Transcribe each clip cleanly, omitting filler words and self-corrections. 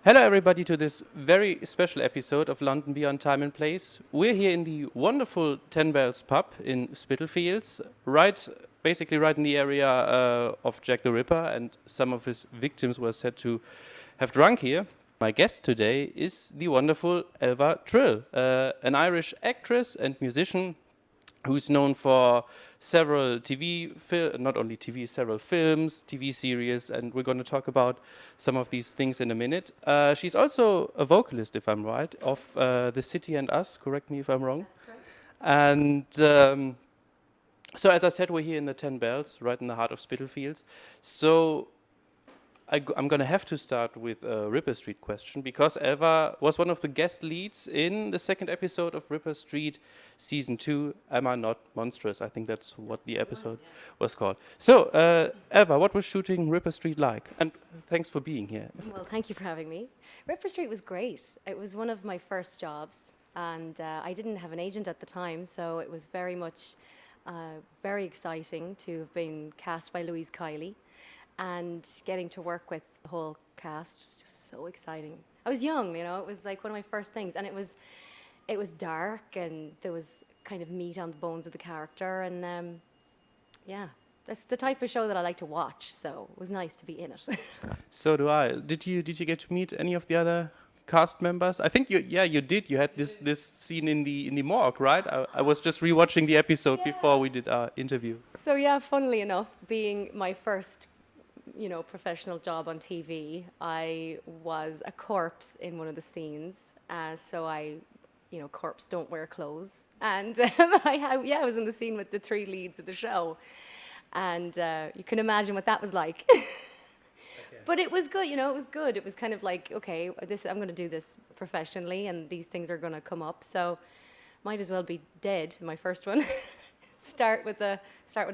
Hello, everybody, to this very special episode of London Beyond Time and Place. We're here in the wonderful Ten Bells pub in Spitalfields, basically right in the area of Jack the Ripper, and some of his victims were said to have drunk here. My guest today is the wonderful Elva Trill, an Irish actress and musician who's known for several not only TV, several films, TV series, and we're going to talk about some of these things in a minute. She's also a vocalist, if I'm right, of The City and Us. Correct me if I'm wrong. That's correct. And so, as I said, we're here in the Ten Bells, right in the heart of Spitalfields. So I'm going to have to start with a Ripper Street question because Elva was one of the guest leads in the second episode of Ripper Street Season 2, Am I Not Monstrous? I think that's what the episode was called. So, Elva, what was shooting Ripper Street like? And thanks for being here. Well, thank you for having me. Ripper Street was great. It was one of my first jobs, and I didn't have an agent at the time, so it was very much very exciting to have been cast by Louise Kiley. And getting to work with the whole cast was just so exciting. I was young, it was like one of my first things, and it was dark, and there was kind of meat on the bones of the character, and yeah, that's the type of show that I like to watch. So it was nice to be in it. So do I. Did you get to meet any of the other cast members? I think you did. You had this scene in the morgue, right? I was just rewatching the episode before we did our interview. So yeah, funnily enough, being my first professional job on TV, I was a corpse in one of the scenes. So corpse don't wear clothes. And I was in the scene with the three leads of the show. And you can imagine what that was like. But it was good, it was good. It was kind of like, okay, I'm going to do this professionally, and these things are going to come up. So might as well be dead, my first one. Start with a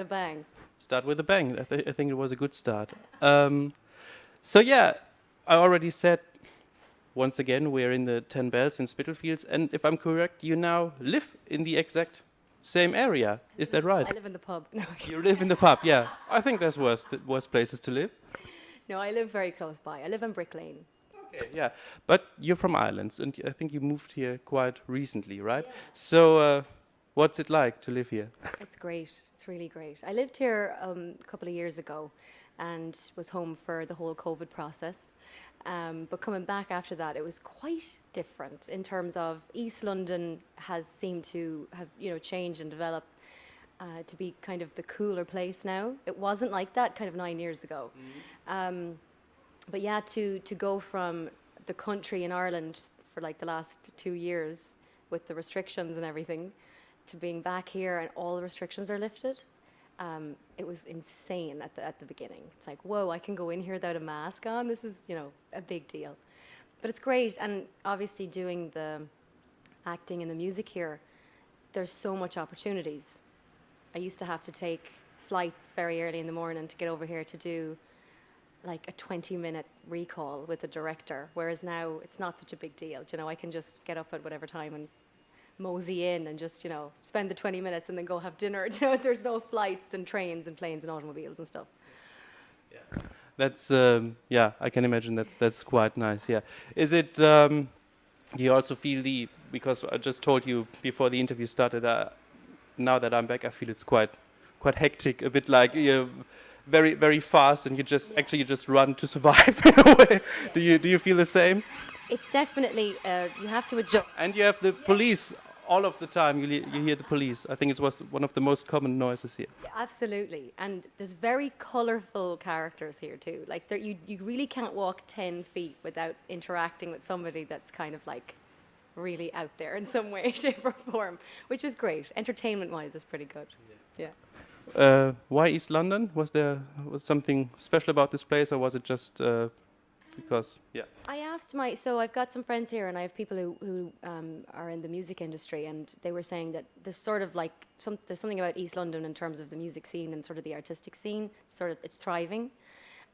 bang. Start with a bang. I think it was a good start. So yeah, I already said, once again, we're in the Ten Bells in Spitalfields, and if I'm correct, you now live in the exact same area. Is that right? I live in the pub. No, You live in the pub, yeah. I think there's worse places to live. no, I live very close by. I live in Brick Lane. Okay, yeah. But you're from Ireland, and I think you moved here quite recently, right? Yeah. So what's it like to live here? It's great. It's really great. I lived here a couple of years ago and was home for the whole COVID process. But coming back after that, it was quite different in terms of East London has seemed to have, changed and developed to be kind of the cooler place now. It wasn't like that kind of 9 years ago. Mm-hmm. But yeah, to go from the country in Ireland for like the last 2 years with the restrictions and everything to being back here and all the restrictions are lifted, it was insane at the beginning. It's like, whoa, I can go in here without a mask on. This is, a big deal. But it's great. And obviously doing the acting and the music here, there's so much opportunities. I used to have to take flights very early in the morning to get over here to do like a 20-minute recall with the director, whereas now it's not such a big deal. I can just get up at whatever time and mosey in and just, spend the 20 minutes and then go have dinner. There's no flights and trains and planes and automobiles and stuff. Yeah. That's, I can imagine that's quite nice, yeah. Is it, do you also feel because I just told you before the interview started, now that I'm back, I feel it's quite hectic, a bit like you're very, very fast and you just run to survive in a way. Yeah. Do you feel the same? It's definitely, you have to adjust. And you have the police all of the time. You hear the police. I think it was one of the most common noises here. Yeah, absolutely. And there's very colourful characters here too. Like you really can't walk 10 feet without interacting with somebody that's kind of like really out there in some way, shape or form, which is great. Entertainment-wise, it's pretty good. Yeah. Why East London? Was something special about this place, or was it just because? Yeah. I asked so I've got some friends here, and I have people who are in the music industry, and they were saying that there's sort of like there's something about East London in terms of the music scene and sort of the artistic scene. It's thriving,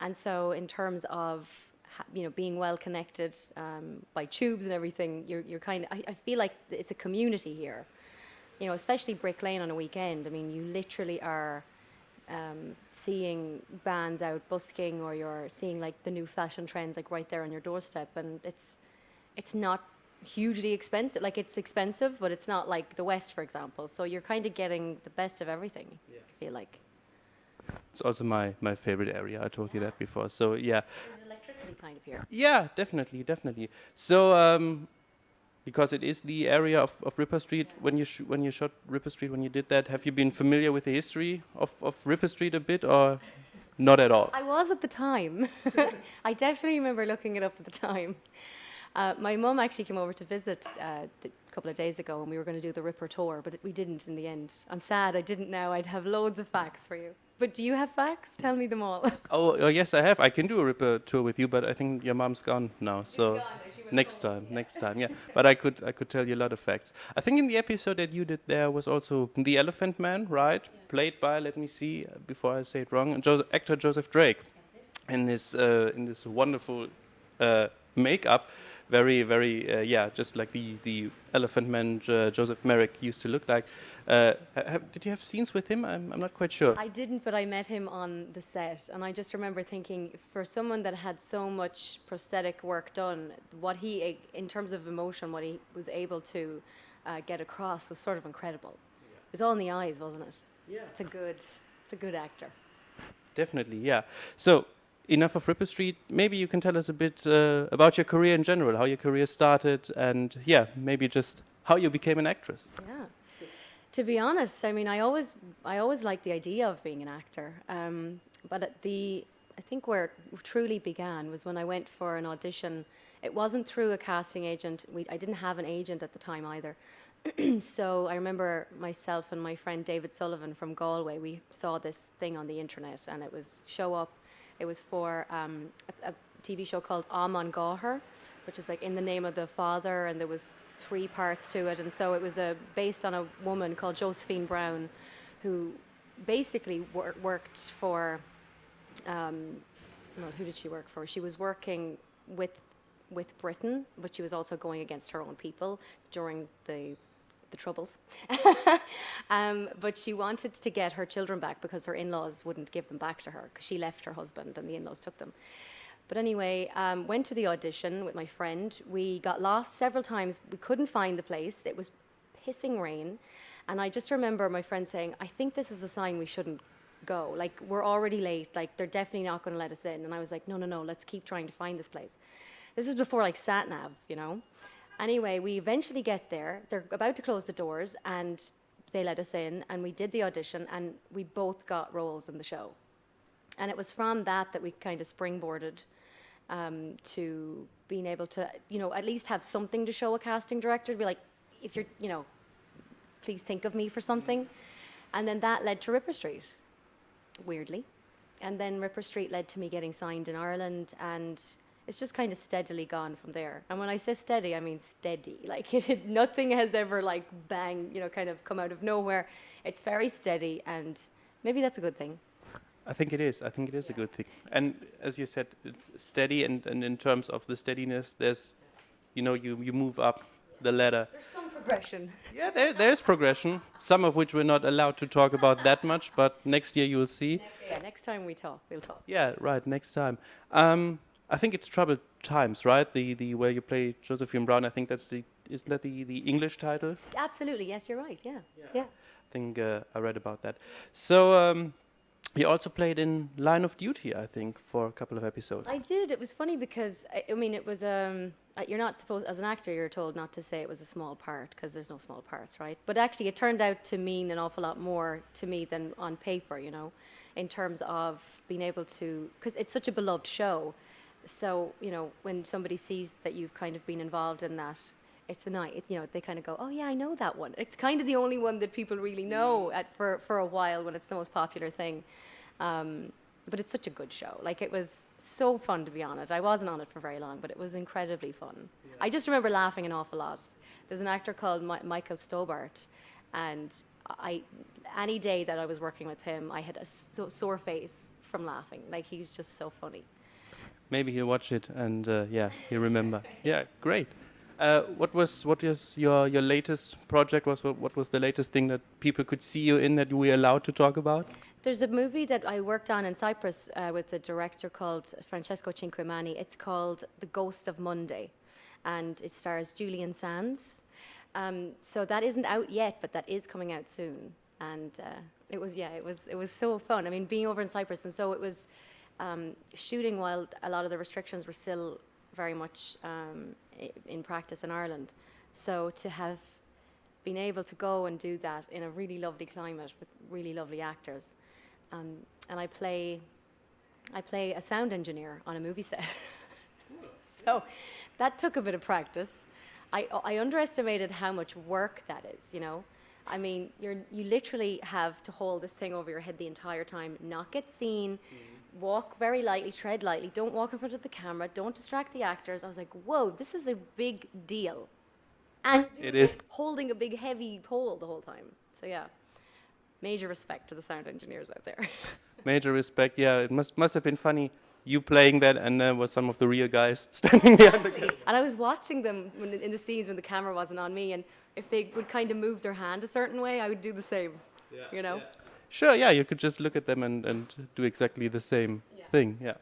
and so in terms of being well connected by tubes and everything, you're kind of. I feel like it's a community here. Especially Brick Lane on a weekend. I mean, you literally are seeing bands out busking, or you're seeing like the new fashion trends like right there on your doorstep, and it's not hugely expensive. Like, it's expensive, but it's not like the West, for example. So you're kind of getting the best of everything. I feel like It's also my favorite area. I told you that before. So yeah, there's electricity kind of here. yeah, definitely, definitely. So because it is the area of Ripper Street, when you shot Ripper Street, when you did that, have you been familiar with the history of Ripper Street a bit, or not at all? I was at the time. I definitely remember looking it up at the time. My mum actually came over to visit a couple of days ago, and we were going to do the Ripper tour, but we didn't in the end. I'm sad I didn't now. I'd have loads of facts for you. But do you have facts? Tell me them all. Oh, yes, I have. I can do a Ripper tour with you, but I think your mom's gone now. So next time, yeah. But I could tell you a lot of facts. I think in the episode that you did there was also the Elephant Man, right? Yeah. Played by, let me see, before I say it wrong, actor Joseph Drake, in this wonderful makeup. Very, very, just like the Elephant Man Joseph Merrick used to look like. Did you have scenes with him? I'm not quite sure. I didn't, but I met him on the set, and I just remember thinking, for someone that had so much prosthetic work done, what he, in terms of emotion, what he was able to get across was sort of incredible. Yeah. It was all in the eyes, wasn't it? Yeah. It's a good actor. Definitely, yeah. So, enough of Ripper Street. Maybe you can tell us a bit about your career in general, how your career started, and maybe just how you became an actress. Yeah. To be honest, I mean, I always liked the idea of being an actor. But I think where it truly began was when I went for an audition. It wasn't through a casting agent. I didn't have an agent at the time either. So I remember myself and my friend David Sullivan from Galway, we saw this thing on the internet, and it was Show Up. It was for a TV show called Amon Gáthair, which is like in the name of the father, and there was 3 parts to it. And so it was based on a woman called Josephine Brown, who basically worked for, who did she work for? She was working with Britain, but she was also going against her own people during the Troubles. But she wanted to get her children back because her in-laws wouldn't give them back to her because she left her husband and the in-laws took them. But anyway, went to the audition with my friend. We got lost several times. We couldn't find the place. It was pissing rain. And I just remember my friend saying, I think this is a sign we shouldn't go. Like, we're already late. Like, they're definitely not going to let us in. And I was like, no, let's keep trying to find this place. This was before, like, sat-nav, you know. Anyway, we eventually get there. They're about to close the doors, and they let us in. And we did the audition, and we both got roles in the show. And it was from that we kind of springboarded to being able to, at least have something to show a casting director, to be like, if you're, please think of me for something. And then that led to Ripper Street, weirdly. And then Ripper Street led to me getting signed in Ireland, and it's just kind of steadily gone from there. And when I say steady, I mean steady. Like, nothing has ever, like, bang, kind of come out of nowhere. It's very steady, and maybe that's a good thing. I think it is. A good thing. And as you said, it's steady, and in terms of the steadiness, there's, you move up the ladder. There's some progression. Yeah, there's progression, some of which we're not allowed to talk about that much, but next year you'll see. Next time we'll talk. Yeah, right, next time. I think it's Troubled Times, right? The where you play Josephine Brown. I think isn't that the English title? Absolutely, yes, you're right, yeah. I think I read about that. So, you also played in Line of Duty, I think, for a couple of episodes. I did. It was funny because, it was, you're not supposed, as an actor, you're told not to say it was a small part because there's no small parts, right? But actually, it turned out to mean an awful lot more to me than on paper, in terms of being able to, because it's such a beloved show. So, when somebody sees that you've kind of been involved in that, it's a night, they kind of go, oh yeah, I know that one. It's kind of the only one that people really know for a while when it's the most popular thing. But it's such a good show. Like, it was so fun to be on it. I wasn't on it for very long, but it was incredibly fun. Yeah. I just remember laughing an awful lot. There's an actor called Michael Stobart, and any day that I was working with him, I had a sore face from laughing. Like, he was just so funny. Maybe he'll watch it and he'll remember. Yeah, great. What was your latest project? What was the latest thing that people could see you in that you were allowed to talk about? There's a movie that I worked on in Cyprus with a director called Francesco Cinquemani. It's called The Ghosts of Monday, and it stars Julian Sands. So that isn't out yet, but that is coming out soon. And it was so fun. I mean, being over in Cyprus, and so it was shooting while a lot of the restrictions were still very much in practice in Ireland. So to have been able to go and do that in a really lovely climate with really lovely actors, and I play a sound engineer on a movie set. So that took a bit of practice. I underestimated how much work that is, you know. I mean, you literally have to hold this thing over your head the entire time, not get seen, walk very lightly, tread lightly, don't walk in front of the camera, don't distract the actors. I was like, whoa, this is a big deal. And It is. holding a big heavy pole the whole time. So yeah, major respect to the sound engineers out there. Major respect. Yeah, it must have been funny you playing that, and there was some of the real guys standing behind the camera. And I was watching them in the scenes when the camera wasn't on me, and if they would kind of move their hand a certain way, I would do the same. Yeah, you know. yeah. Sure. Yeah, you could just look at them and do exactly the same thing. Yeah.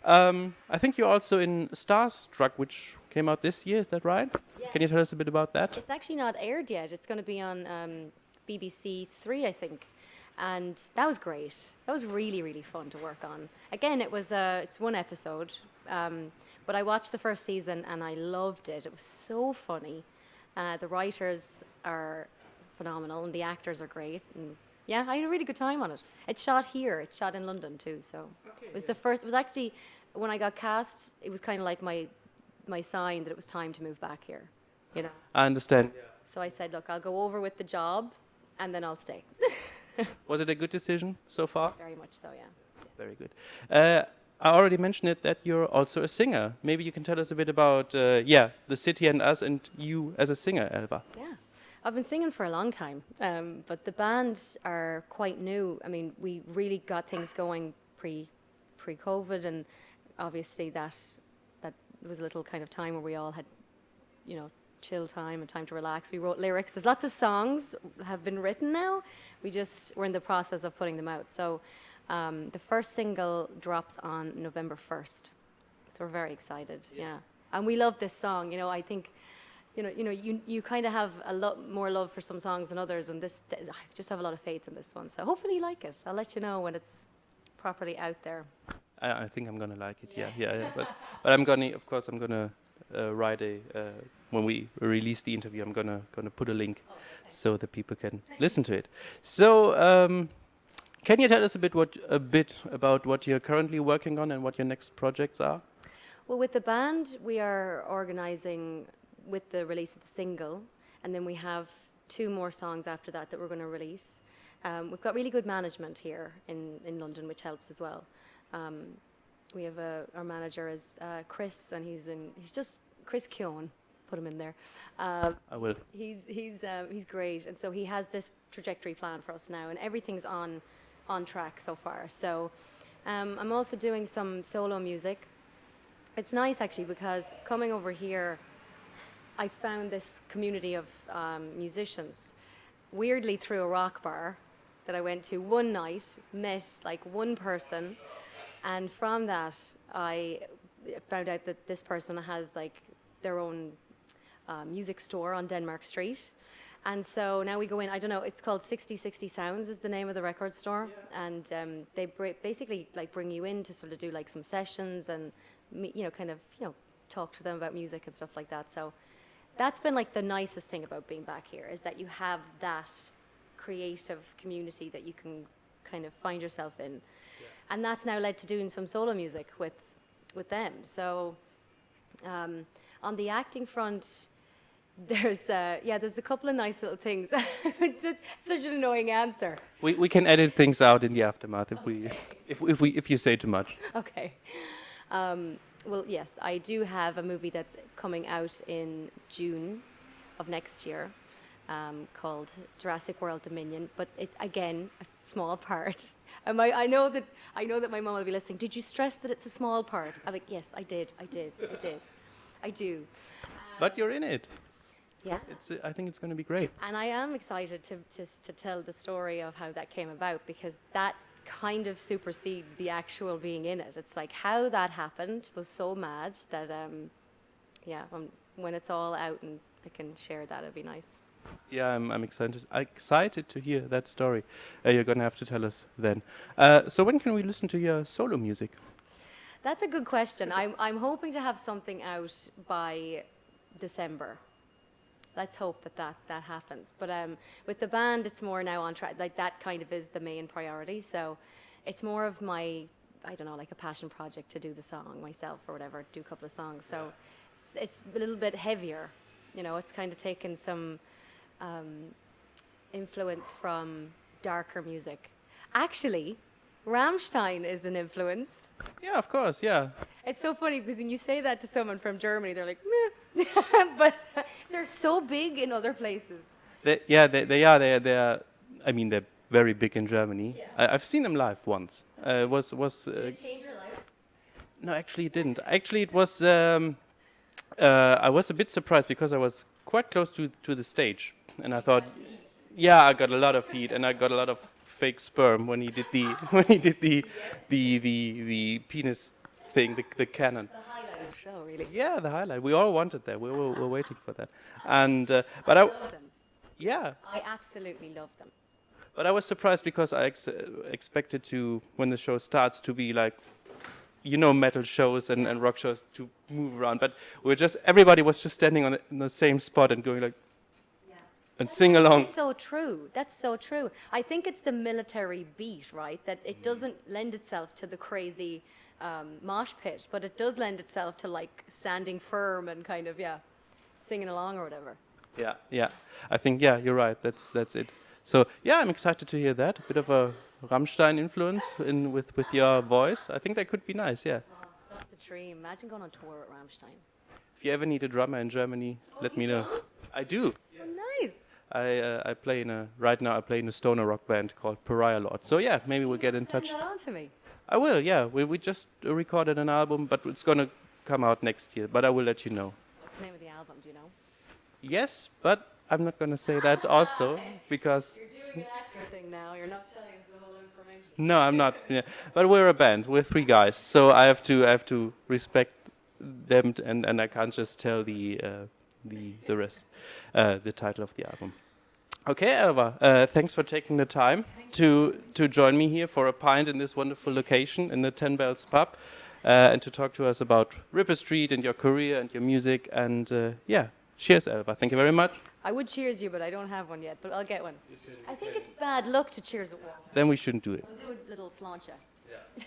I think you're also in Starstruck, which came out this year. Is that right? Yeah. Can you tell us a bit about that? It's actually not aired yet. It's going to be on BBC Three, I think. And that was great. That was really, really fun to work on. Again, it's one episode, but I watched the first season and I loved it. It was so funny. The writers are phenomenal and the actors are great. And yeah, I had a really good time on it. It's shot here. It's shot in London too. So it was the first. It was actually when I got cast. It was kind of like my sign that it was time to move back here. You know. I understand. So I said, look, I'll go over with the job, and then I'll stay. Was it a good decision so far? Very much so, yeah. Very good. I already mentioned it that you're also a singer. Maybe you can tell us a bit about the city and us and you as a singer, Elva. Yeah, I've been singing for a long time, but the bands are quite new. I mean, we really got things going pre-COVID, and obviously that was a little kind of time where we all had, you know, chill time and time to relax. We wrote lyrics. There's lots of songs have been written now. We're in the process of putting them out. So the first single drops on November 1st. So we're very excited. Yeah. And we love this song. You know, I think, you kind of have a lot more love for some songs than others, and I just have a lot of faith in this one. So hopefully you like it. I'll let you know when it's properly out there. I think I'm gonna like it. Yeah. But I'm gonna write when we release the interview. I'm gonna put a link so that people can listen to it. So can you tell us a bit about what you're currently working on and what your next projects are? Well, with the band, we are organising with the release of the single, and then we have 2 more songs after that we're going to release. We've got really good management here in London, which helps as well. We have our manager is Chris, and he's just Chris Keown. Put him in there. I will. He's great, and so he has this trajectory plan for us now, and everything's on track so far. So I'm also doing some solo music. It's nice actually because coming over here, I found this community of musicians, weirdly through a rock bar that I went to one night, met like one person, and from that I found out that this person has like their own music store on Denmark Street. And so now we go in, I don't know, it's called 6060 Sounds is the name of the record store. Yeah. And they basically like bring you in to sort of do like some sessions and, talk to them about music and stuff like that. So that's been like the nicest thing about being back here, is that you have that creative community that you can kind of find yourself in. Yeah. And that's now led to doing some solo music with them. So on the acting front, there's a couple of nice little things. It's such an annoying answer. We can edit things out in the aftermath if you say too much. Okay. Well, yes, I do have a movie that's coming out in June of next year, called Jurassic World Dominion. But it's again a small part. I know that my mum will be listening. Did you stress that it's a small part? I'm like, yes, I did. I do. But you're in it. Yeah. I think it's going to be great. And I am excited to tell the story of how that came about, because that kind of supersedes the actual being in it. It's like how that happened was so mad that, when it's all out and I can share that, it'd be nice. Yeah, I'm excited to hear that story. You're gonna have to tell us then. So when can we listen to your solo music? That's a good question. I'm hoping to have something out by December. Let's hope that happens. But with the band, it's more now on track. Like that kind of is the main priority. So it's more of my, I don't know, like a passion project to do the song myself or whatever, do a couple of songs. So it's a little bit heavier. You know, it's kind of taken some influence from darker music. Actually, Rammstein is an influence. Yeah, of course. Yeah. It's so funny because when you say that to someone from Germany, they're like, meh. But they're so big in other places. They are. They are. I mean, they're very big in Germany. Yeah. I've seen them live once. Was Did it change your life? No, actually, it didn't. Actually, it was. I was a bit surprised because I was quite close to the stage, and I thought, yeah, I got a lot of heat, and I got a lot of fake sperm when he did the penis thing, the cannon. The highlight of the show, really. Yeah, the highlight. We all wanted that. We were waiting for that. And but I love them. yeah. I absolutely love them. But I was surprised because I expected to, when the show starts, to be like, you know, metal shows and rock shows to move around. But everybody was just standing in the same spot and going like, and sing along. That's so true. That's so true. I think it's the military beat, right? That it doesn't lend itself to the crazy mosh pit, but it does lend itself to like standing firm and kind of, singing along or whatever. Yeah. I think, you're right. That's it. So, yeah, I'm excited to hear that. A bit of a Rammstein influence with your voice. I think that could be nice, yeah. Oh, that's the dream. Imagine going on tour with Rammstein. If you ever need a drummer in Germany, let me know. I do. Oh, nice. I play right now I play in a stoner rock band called Pariah Lord. So yeah, maybe we'll get in touch. Send that on to me. I will, yeah. We just recorded an album, but it's gonna come out next year. But I will let you know. What's the name of the album? Do you know? Yes, but I'm not gonna say that also because You're doing an actor thing now. You're not telling us the whole information. no, I'm not. Yeah. But we're a band. We're three guys, so I have to respect them, and I can't just tell the rest, the title of the album. Okay, Elva, thanks for taking the time to join me here for a pint in this wonderful location in the Ten Bells pub, and to talk to us about Ripper Street and your career and your music. And cheers, Elva. Thank you very much. I would cheers you, but I don't have one yet. But I'll get one. I think it's bad luck to cheers at one. Then we shouldn't do it. I'll do a little sláinte. Yeah.